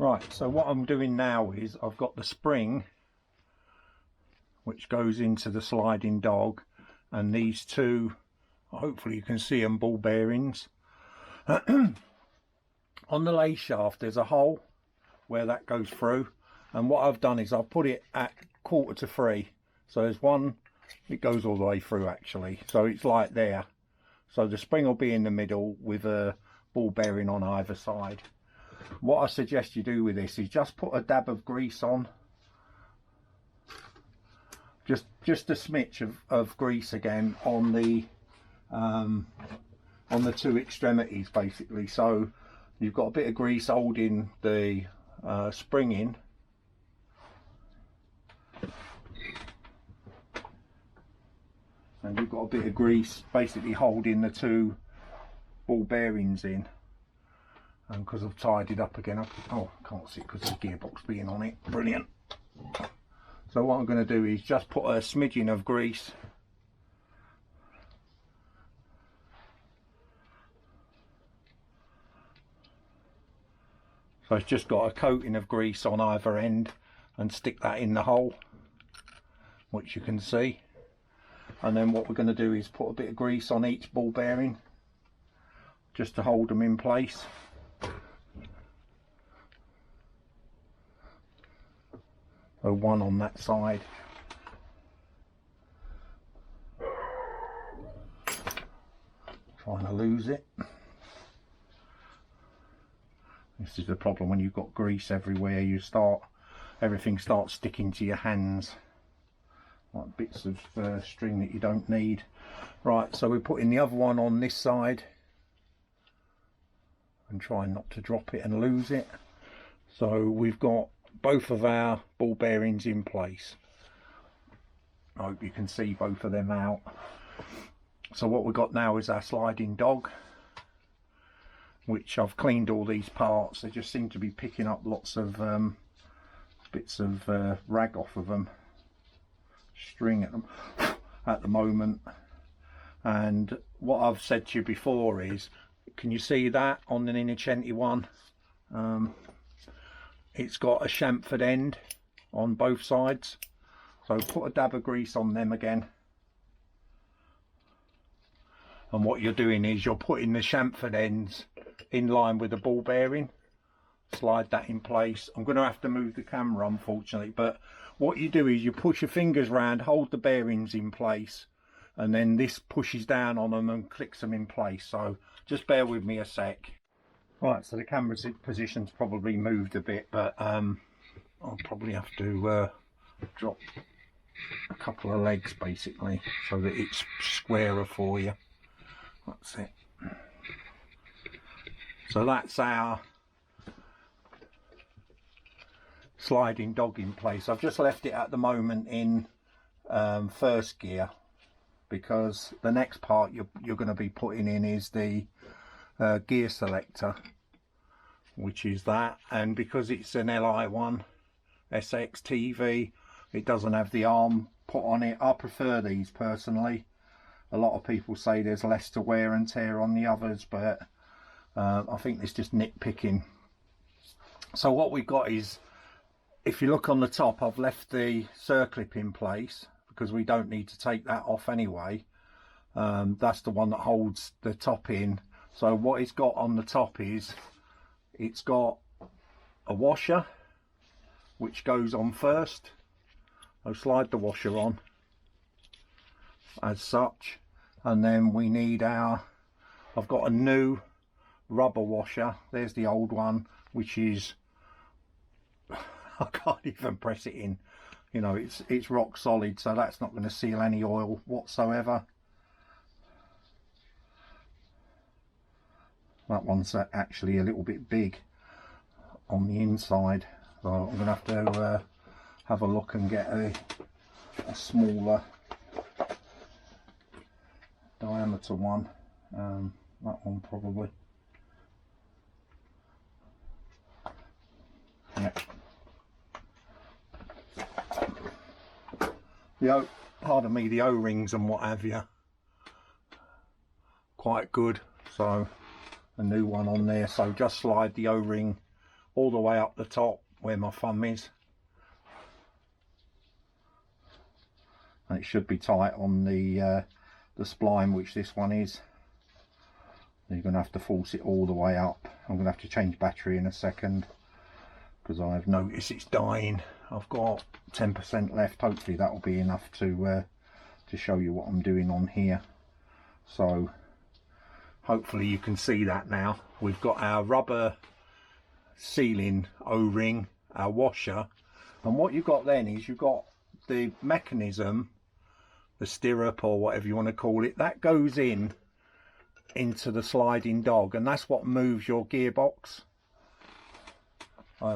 Right, so what I'm doing now is I've got the spring which goes into the sliding dog, and these two, hopefully you can see them, ball bearings. On the lay shaft there's a hole where that goes through, and what I've done is I've put it at 2:45, so there's one, it goes all the way through actually, so it's like there, so the spring will be in the middle with a ball bearing on either side. What I suggest you do with this is just put a dab of grease on, just a smidge of grease again on the two extremities basically, so you've got a bit of grease holding the spring in, and you've got a bit of grease basically holding the two ball bearings in. And because I've tied it up again, oh, I can't see it because of the gearbox being on it. Brilliant. So what I'm going to do is just put a smidgen of grease so it's just got a coating of grease on either end, and stick that in the hole, which you can see. And then what we're going to do is put a bit of grease on each ball bearing just to hold them in place. So one on that side. Trying to lose it. This is the problem when you've got grease everywhere, everything starts sticking to your hands like bits of string that you don't need. Right, so we're putting the other one on this side and trying not to drop it and lose it. So we've got both of our ball bearings in place. I hope you can see both of them out. So what we've got now is our sliding dog, which I've cleaned all these parts. They just seem to be picking up lots of bits of rag off of them, string at them at the moment. And what I've said to you before is, can you see that on the Li125 one? It's got a chamfered end on both sides, so put a dab of grease on them again, and what you're doing is you're putting the chamfered ends in line with the ball bearing. Slide that in place. I'm going to have to move the camera unfortunately, but what you do is you push your fingers round, hold the bearings in place, and then this pushes down on them and clicks them in place. So just bear with me a sec. Right, so the camera position's probably moved a bit, but I'll probably have to drop a couple of legs basically so that it's squarer for you. That's it. So that's our sliding dog in place. I've just left it at the moment in first gear, because the next part you're going to be putting in is the gear selector, which is that, and because it's an Li1 SX TV, it doesn't have the arm put on it. I prefer these personally. A lot of people say there's less to wear and tear on the others, but I think it's just nitpicking. So what we've got is, if you look on the top, I've left the circlip in place because we don't need to take that off anyway. That's the one that holds the top in. So what it's got on the top is, it's got a washer which goes on first. I'll slide the washer on as such, and then we need our, I've got a new rubber washer. There's the old one, which is, I can't even press it in, you know, it's rock solid, so that's not going to seal any oil whatsoever. That one's actually a little bit big on the inside, so I'm going to have a look and get a smaller diameter one. That one probably. Yeah. Pardon me, the O-rings and what have you, quite good, so a new one on there. So just slide the O-ring all the way up the top where my thumb is. And it should be tight on the spline, which this one is. You're going to have to force it all the way up. I'm going to have to change battery in a second because I've noticed it's dying. I've got 10% left. Hopefully that will be enough to show you what I'm doing on here. So hopefully you can see that now. We've got our rubber sealing O-ring, our washer, and what you've got then is you've got the mechanism, the stirrup or whatever you want to call it, that goes into the sliding dog, and that's what moves your gearbox,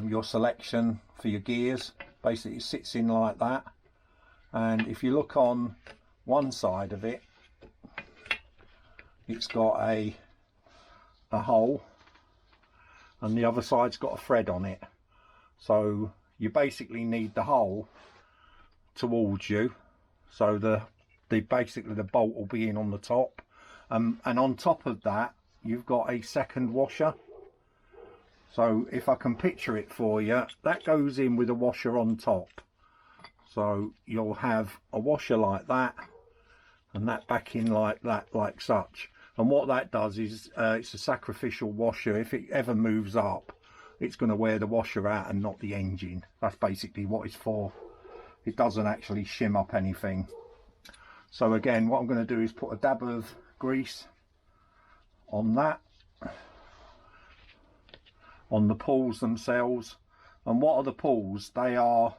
your selection for your gears. Basically it sits in like that, and if you look on one side of it, it's got a hole, and the other side's got a thread on it. So you basically need the hole towards you, so basically the bolt will be in on the top, and on top of that you've got a second washer. So if I can picture it for you, that goes in with a washer on top. So you'll have a washer like that, and that back in like that, like such. And what that does is it's a sacrificial washer. If it ever moves up, it's going to wear the washer out and not the engine. That's basically what it's for. It doesn't actually shim up anything. So again, what I'm going to do is put a dab of grease on that, on the pulls themselves. And what are the pulls? They are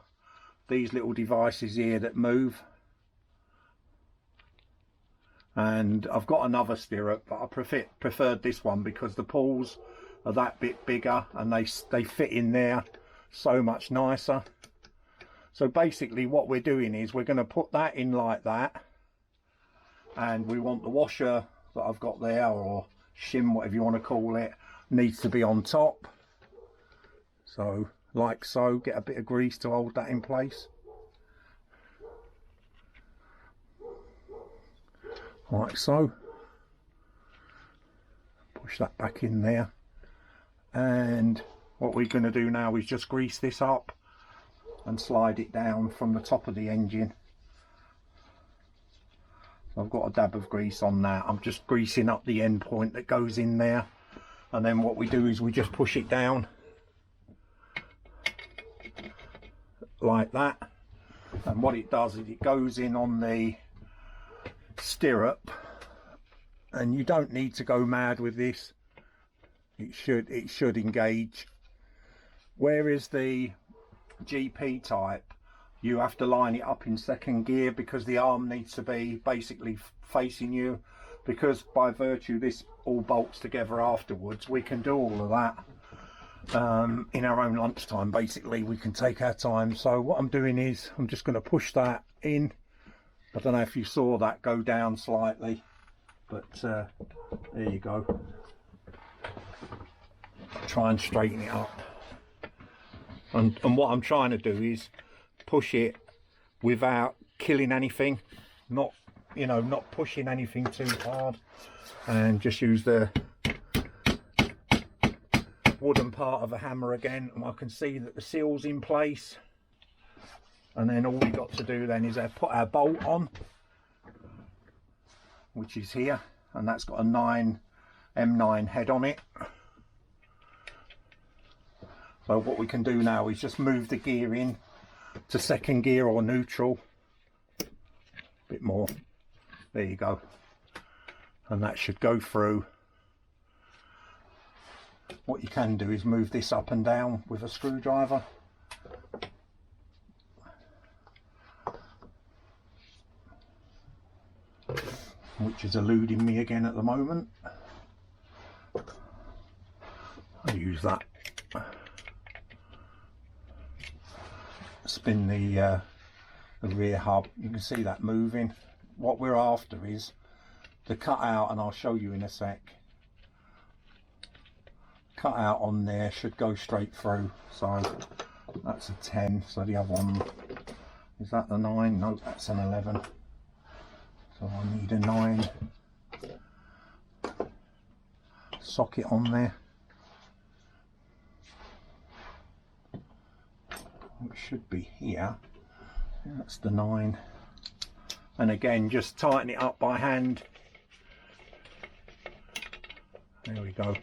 these little devices here that move. And I've got another stirrup, but I preferred this one because the pulls are that bit bigger and they fit in there so much nicer. So basically what we're doing is we're going to put that in like that, and we want the washer that I've got there, or shim, whatever you want to call it, needs to be on top. So like so, get a bit of grease to hold that in place. Like so. Push that back in there, and what we're going to do now is just grease this up and slide it down from the top of the engine. So I've got a dab of grease on that. I'm just greasing up the end point that goes in there, and then what we do is we just push it down like that, and what it does is it goes in on the stirrup, and you don't need to go mad with this. It should engage. Whereas the GP type, you have to line it up in second gear because the arm needs to be basically facing you, because by virtue this all bolts together afterwards. We can do all of that in our own lunchtime. Basically we can take our time. So what I'm doing is I'm just going to push that in. I don't know if you saw that go down slightly, but there you go. Try and straighten it up. And what I'm trying to do is push it without killing anything, not pushing anything too hard, and just use the wooden part of a hammer again, and I can see that the seal's in place. And then all we got to do then is put our bolt on, which is here, and that's got a M9 head on it. So what we can do now is just move the gear in to second gear or neutral. A bit more. There you go. And that should go through. What you can do is move this up and down with a screwdriver. Which is eluding me again at the moment. I'll use that. Spin the rear hub. You can see that moving. What we're after is the cutout, and I'll show you in a sec. Cutout on there should go straight through. So that's a 10. So the other one, is that the 9? No, that's an 11. So I need a 9 socket on there. which should be here. That's the 9. And again, just tighten it up by hand. There we go.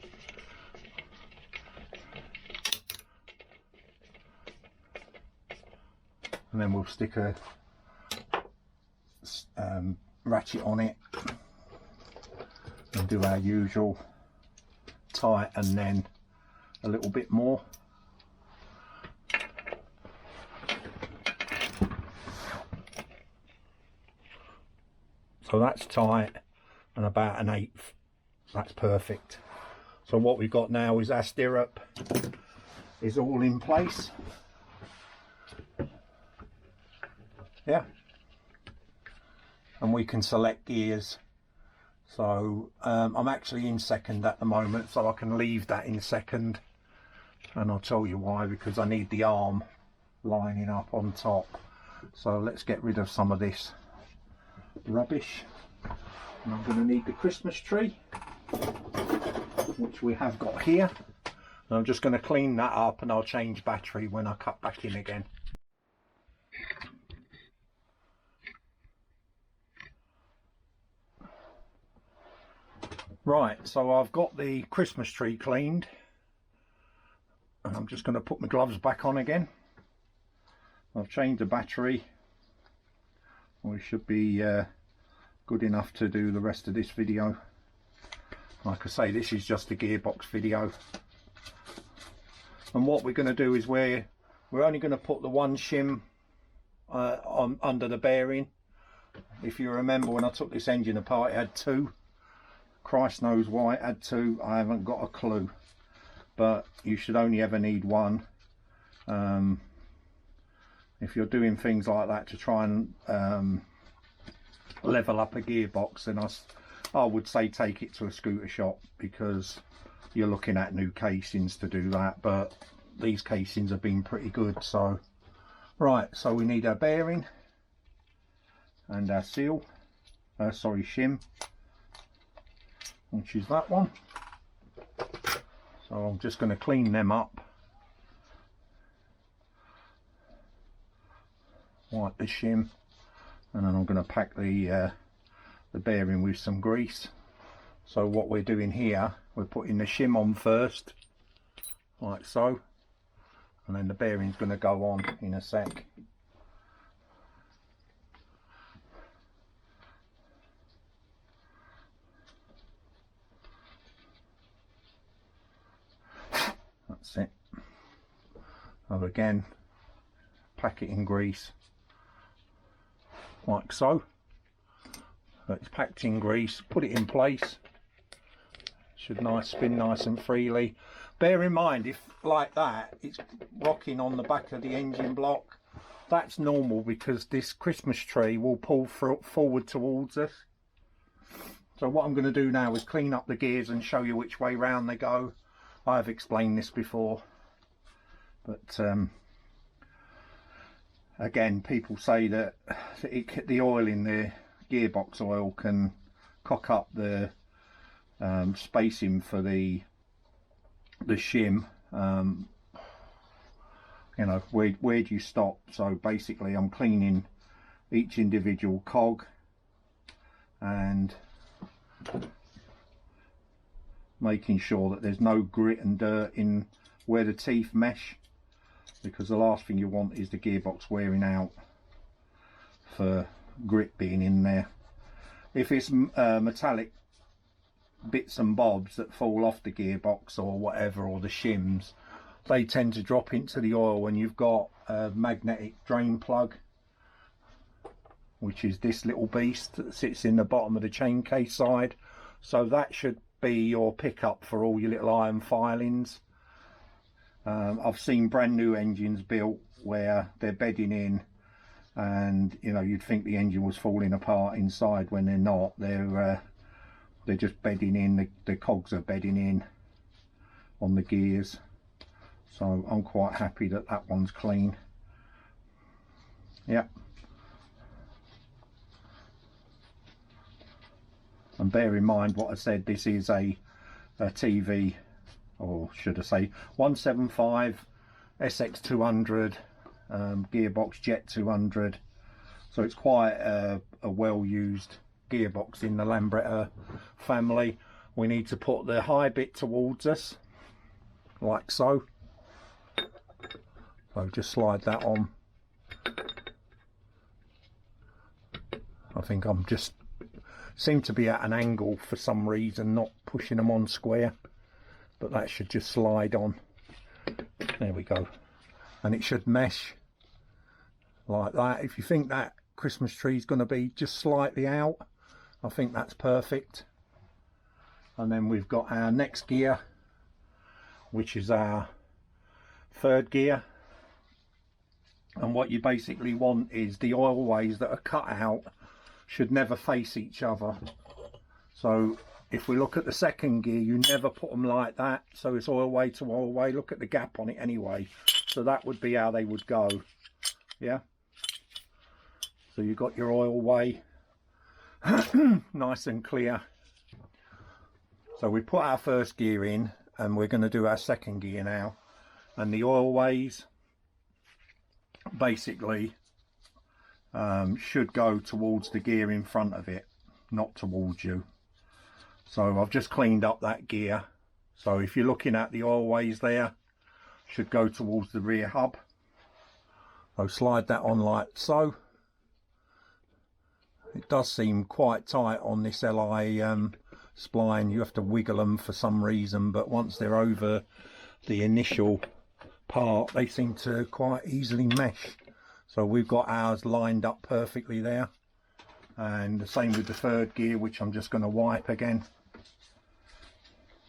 And then we'll stick a ratchet on it and do our usual tight and then a little bit more. So that's tight and about 1/8. That's perfect. So what we've got now is our stirrup is all in place. Yeah, and we can select gears. So I'm actually in second at the moment, so I can leave that in second, and I'll tell you why, because I need the arm lining up on top. So let's get rid of some of this rubbish, and I'm going to need the Christmas tree, which we have got here, and I'm just going to clean that up, and I'll change battery when I cut back in again. Right, so I've got the Christmas tree cleaned, and I'm just going to put my gloves back on again. I've changed the battery. We should be good enough to do the rest of this video. Like I say, this is just a gearbox video, and what we're going to do is we're only going to put the one shim on under the bearing. If you remember, when I took this engine apart, it had 2. Christ knows why it had 2. I haven't got a clue, but you should only ever need 1. If you're doing things like that to try and level up a gearbox, then I would say take it to a scooter shop, because you're looking at new casings to do that, but these casings have been pretty good. So right, so we need our bearing and our seal, shim, which is that one. So I'm just going to clean them up, wipe the shim, and then I'm going to pack the bearing with some grease. So what we're doing here, we're putting the shim on first, like so, and then the bearing's going to go on in a sec. That's it. So again, pack it in grease, like so. So it's packed in grease, put it in place. Should spin nice and freely. Bear in mind, if like that, it's rocking on the back of the engine block, that's normal, because this Christmas tree will pull forward towards us. So what I'm going to do now is clean up the gears and show you which way round they go. I've explained this before, but again, people say that the oil in the gearbox oil can cock up the spacing for the shim. You know, where do you stop? So basically I'm cleaning each individual cog and making sure that there's no grit and dirt in where the teeth mesh, because the last thing you want is the gearbox wearing out for grit being in there. If it's metallic bits and bobs that fall off the gearbox or whatever, or the shims, they tend to drop into the oil when you've got a magnetic drain plug, which is this little beast that sits in the bottom of the chain case side. So that should be your pickup for all your little iron filings. I've seen brand new engines built where they're bedding in, and you know, you'd think the engine was falling apart inside when they're not. They're just bedding in, the cogs are bedding in on the gears. So I'm quite happy that that one's clean. Yep. And bear in mind what I said, this is a TV, or should I say 175 SX200 gearbox, Jet 200, so it's quite a well used gearbox in the Lambretta family. We need to put the high bit towards us like so. So just slide that on. I think I'm just seem to be at an angle for some reason, not pushing them on square, but that should just slide on. There we go, and it should mesh like that. If you think that Christmas tree is going to be just slightly out, I think that's perfect. And then we've got our next gear, which is our third gear, and what you basically want is the oil ways that are cut out should never face each other. So if we look at the second gear, you never put them like that, so it's oil way to oil way. Look at the gap on it anyway, so that would be how they would go. Yeah, so you've got your oil way nice and clear. So we put our first gear in and we're going to do our second gear now, and the oil ways basically should go towards the gear in front of it, not towards you. So I've just cleaned up that gear, so if you're looking at the oil ways there, should go towards the rear hub. So slide that on like so. It does seem quite tight on this Li spline. You have to wiggle them for some reason, but once they're over the initial part, they seem to quite easily mesh. So we've got ours lined up perfectly there, and the same with the third gear, which I'm just going to wipe again,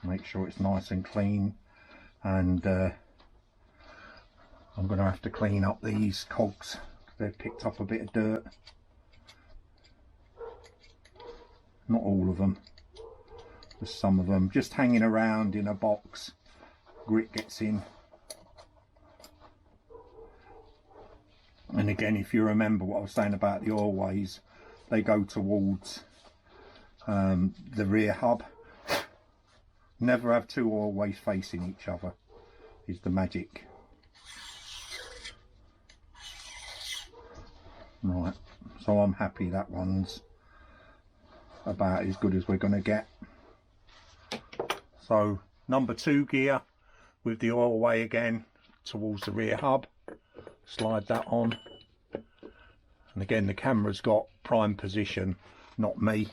make sure it's nice and clean. And I'm going to have to clean up these cogs, they've picked up a bit of dirt. Not all of them, just some of them, just hanging around in a box, grit gets in. And again, if you remember what I was saying about the oil ways, they go towards the rear hub. Never have two oil ways facing each other is the magic. Right, so I'm happy that one's about as good as we're going to get. So number 2 gear with the oil way again towards the rear hub, slide that on, and again the camera's got prime position, not me.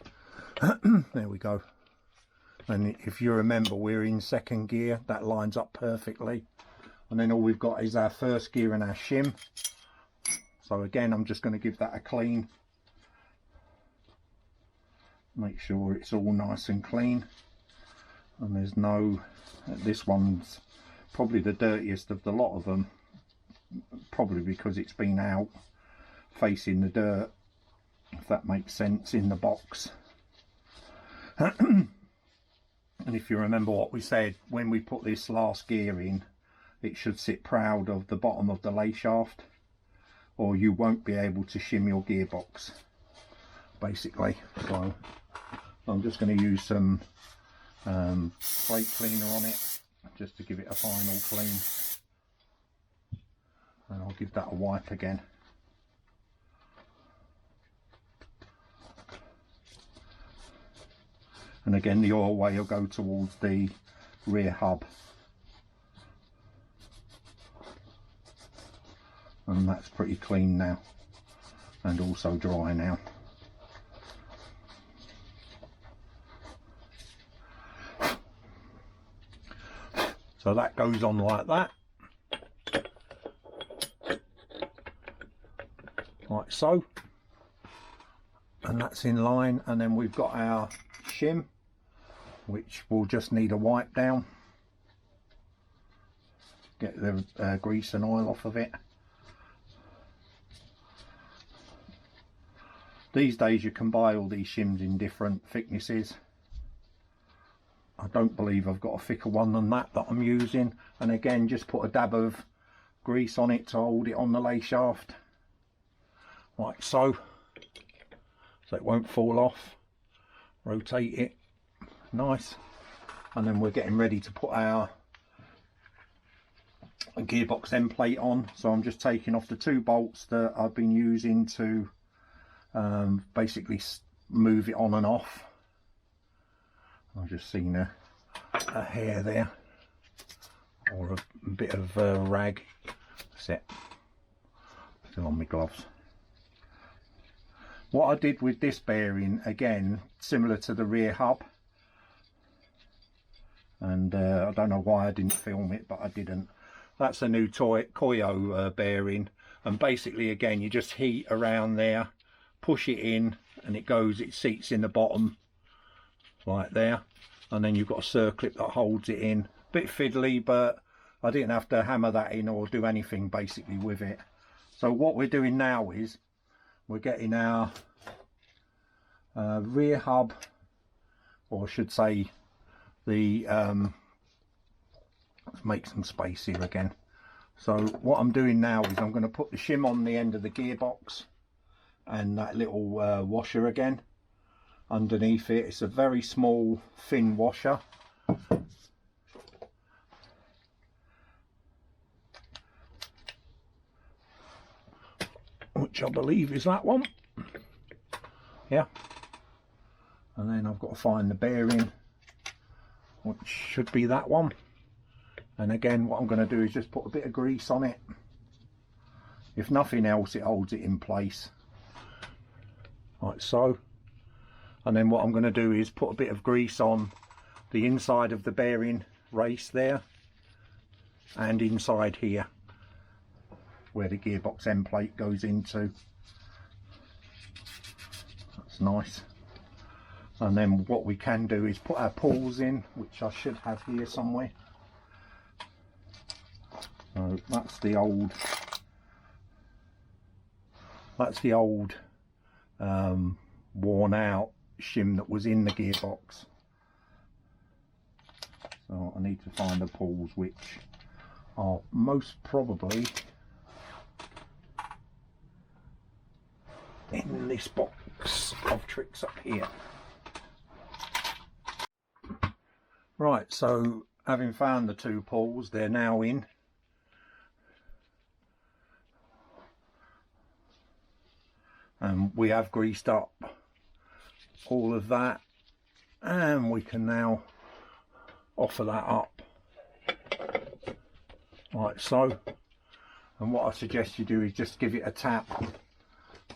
There we go. And if you remember, we're in second gear, that lines up perfectly. And then all we've got is our first gear and our shim. So again, I'm just going to give that a clean, make sure it's all nice and clean, and there's no, this one's probably the dirtiest of the lot of them, probably because it's been out facing the dirt, if that makes sense, in the box. And if you remember what we said, when we put this last gear in, it should sit proud of the bottom of the lay shaft, or you won't be able to shim your gearbox basically. So I'm just going to use some brake cleaner on it just to give it a final clean, and I'll give that a wipe again. And again, the oil way will go towards the rear hub, and that's pretty clean now and also dry now. So that goes on like that, like so, and that's in line. And then we've got our shim, which will just need a wipe down, get the grease and oil off of it. These days you can buy all these shims in different thicknesses. I don't believe I've got a thicker one than that I'm using. And again, just put a dab of grease on it to hold it on the lay shaft, like so, so it won't fall off. Rotate it, nice. And then we're getting ready to put our a gearbox end plate on. So I'm just taking off the 2 bolts that I've been using to basically move it on and off. I've just seen a hair there, or a bit of rag. That's it. Still on my gloves. What I did with this bearing, again, similar to the rear hub, and I don't know why I didn't film it, but I didn't. That's a new Koyo bearing, and basically again you just heat around there, push it in, and it seats in the bottom like there, and then you've got a circlip that holds it in. Bit fiddly, but I didn't have to hammer that in or do anything basically with it. So what we're doing now is we're getting our rear hub, or I should say the let's make some space here again. So what I'm doing now is I'm going to put the shim on the end of the gearbox, and that little washer again underneath it. It's a very small thin washer, which I believe is that one. Yeah. And then I've got to find the bearing, which should be that one. And again, what I'm going to do is just put a bit of grease on it. If nothing else, it holds it in place like so. And then what I'm going to do is put a bit of grease on the inside of the bearing race there, and inside here where the gearbox end plate goes into. That's nice. And then what we can do is put our pawls in, which I should have here somewhere. So that's the old worn out shim that was in the gearbox. So I need to find the pawls, which are most probably in this box of tricks up here. Right, so having found the 2 pawls, they're now in. And we have greased up all of that, and we can now offer that up like so. And what I suggest you do is just give it a tap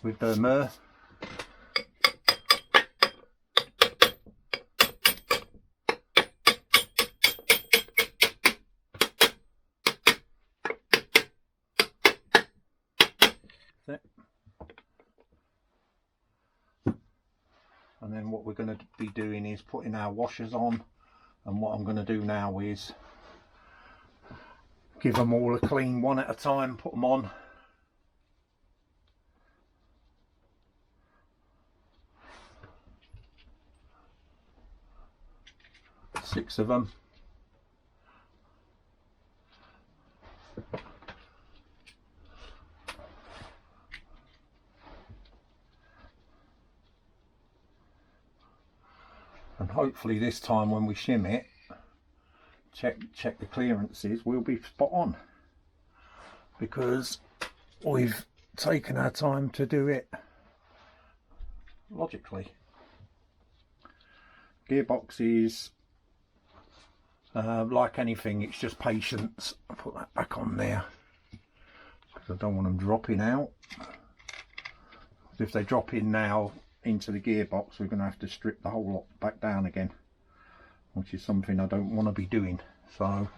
with the myrrh. And then what we're going to be doing is putting our washers on, and what I'm going to do now is give them all a clean one at a time, put them on. Six of them. And hopefully this time when we shim it, check the clearances, we'll be spot on, because we've taken our time to do it logically. Gearbox is like anything, it's just patience. I'll put that back on there because I don't want them dropping out. If they drop in now into the gearbox, we're going to have to strip the whole lot back down again, which is something I don't want to be doing. So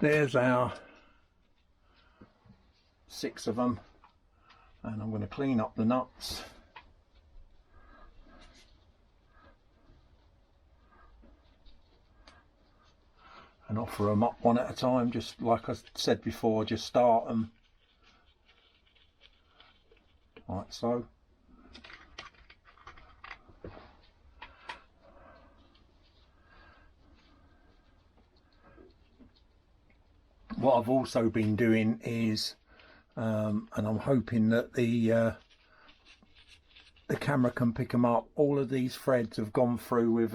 there's our 6 of them, and I'm going to clean up the nuts. And offer them up one at a time, just like I said before, just start them like so. What I've also been doing is, and I'm hoping that the camera can pick them up, all of these threads have gone through with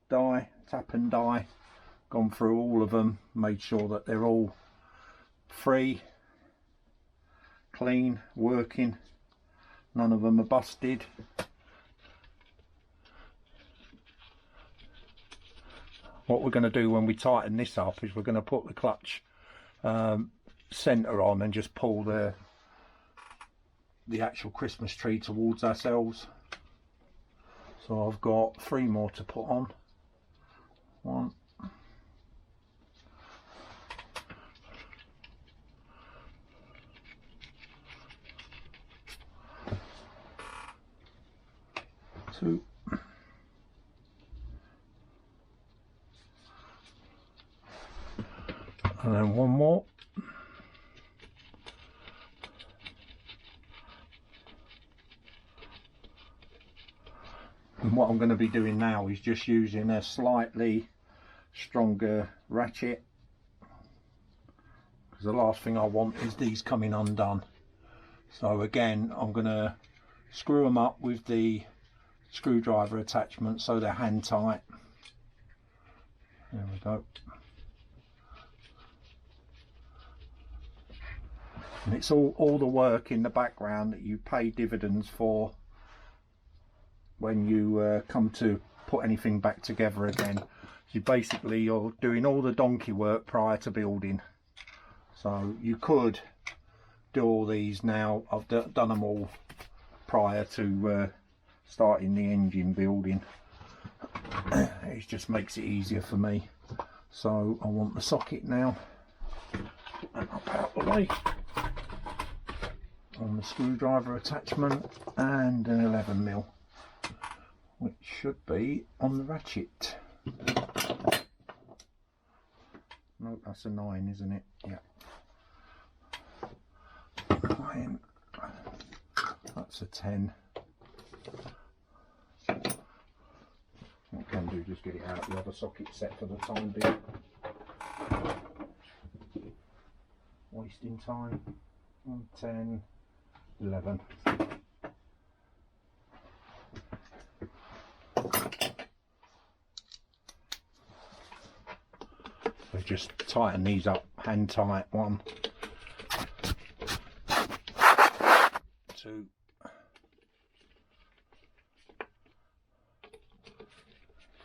dye, tap and dye, gone through all of them, made sure that they're all free, clean, working. None of them are busted. What we're going to do when we tighten this up is we're going to put the clutch centre on and just pull the actual Christmas tree towards ourselves. So I've got 3 more to put on. 1, 2, and then 1 more. And what I'm going to be doing now is just using a slightly stronger ratchet, because the last thing I want is these coming undone. So again, I'm going to screw them up with the screwdriver attachment so they're hand tight. There we go. And it's all the work in the background that you pay dividends for when you come to put anything back together again. You're doing all the donkey work prior to building. So you could do all these now. I've done them all prior to starting the engine building. It just makes it easier for me. So I want the socket now. Put that up out the way. On the screwdriver attachment and an 11mm, which should be on the ratchet. No, that's a 9, isn't it? Yeah. 9. That's a 10. What I can do, just get it out the other socket set for the time being. Wasting time. 10, 11. So just tighten these up, hand tight. 1, 2,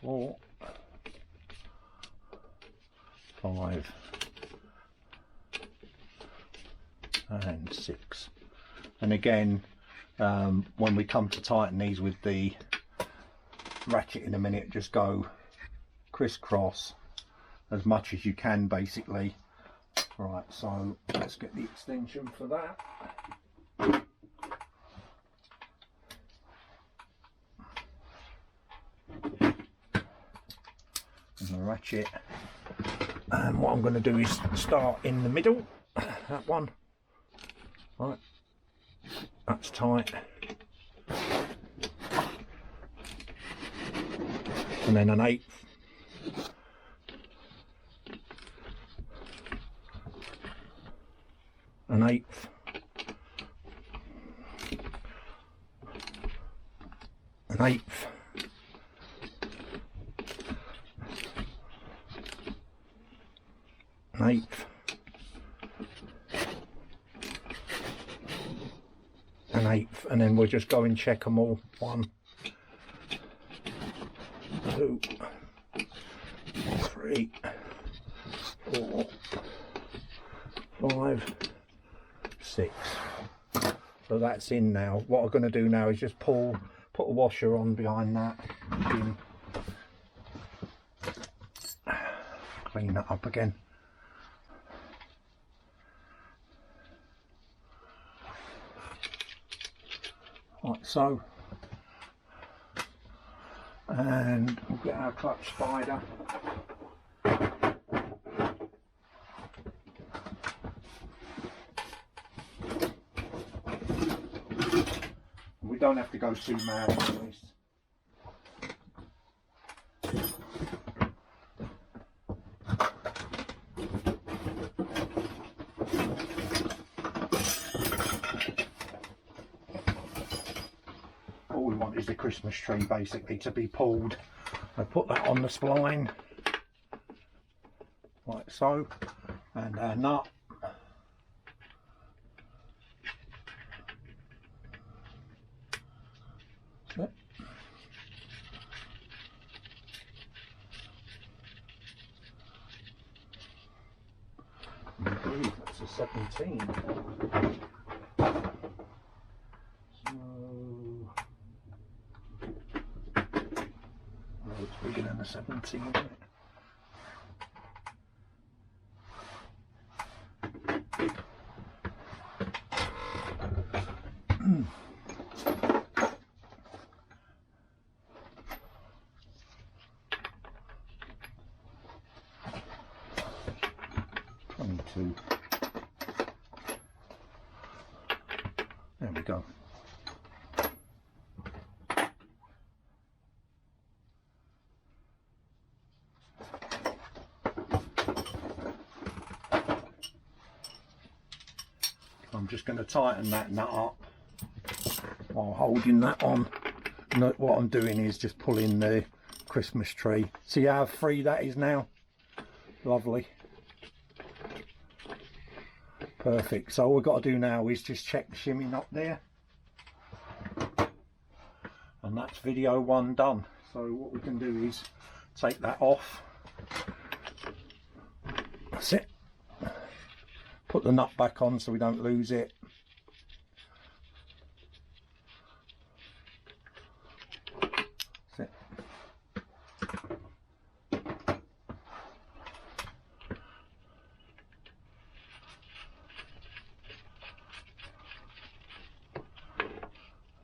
4, 5, and 6. And again, when we come to tighten these with the ratchet in a minute, just go crisscross as much as you can, basically. Right, so let's get the extension for that. And the ratchet. And what I'm going to do is start in the middle, that one. Right, that's tight. And then an 1/8. An 1/8. An 1/8. An 1/8. An 1/8, and then we'll just go and check them all. 1, 2, 3, 4, 5, 6. So that's in now. What I'm going to do now is just put a washer on behind that. Clean that up again. Like so. And we'll get our clutch spider. We don't have to go too mad on this. All we want is the Christmas tree basically to be pulled. I put that on the spline like so, and our nut Yep. I believe that's a 17. So, oh, it's bigger than a 17, isn't it? There we go. I'm just going to tighten that nut up while holding that on. Note what I'm doing is just pulling the Christmas tree. See how free that is now? Lovely. Perfect. So all we've got to do now is just check the shimming up there. And that's video 1 done. So what we can do is take that off. That's it. Put the nut back on so we don't lose it. That's it.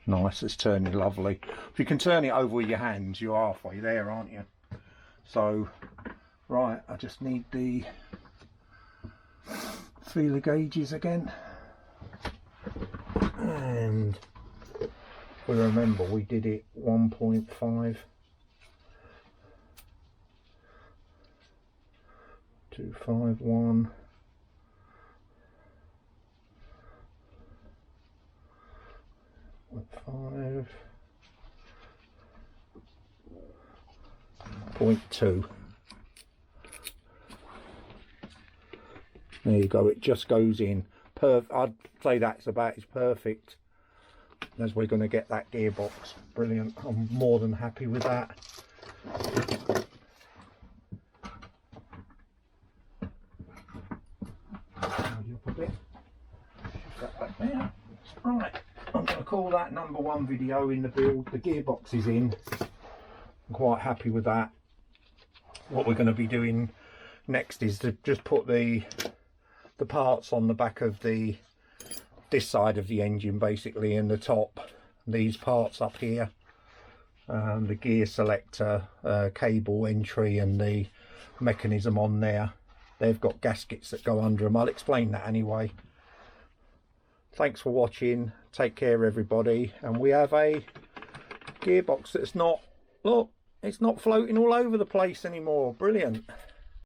Nice, it's turning lovely. If you can turn it over with your hands, you're halfway there, aren't you? So, right, I just need the feeler gauges again. And we remember we did it 1.5. 251. 5.2. There you go, it just goes in. I'd say that's about as perfect as we're going to get that gearbox. Brilliant, I'm more than happy with that. Right, I'm going to call that #1 video in the build. The gearbox is in. I'm quite happy with that. What we're going to be doing next is to just put the parts on the back of this side of the engine, basically, in the top. These parts up here, the gear selector, cable entry, and the mechanism on there. They've got gaskets that go under them. I'll explain that anyway. Thanks for watching. Take care, everybody. And we have a gearbox that's not, look, it's not floating all over the place anymore. Brilliant.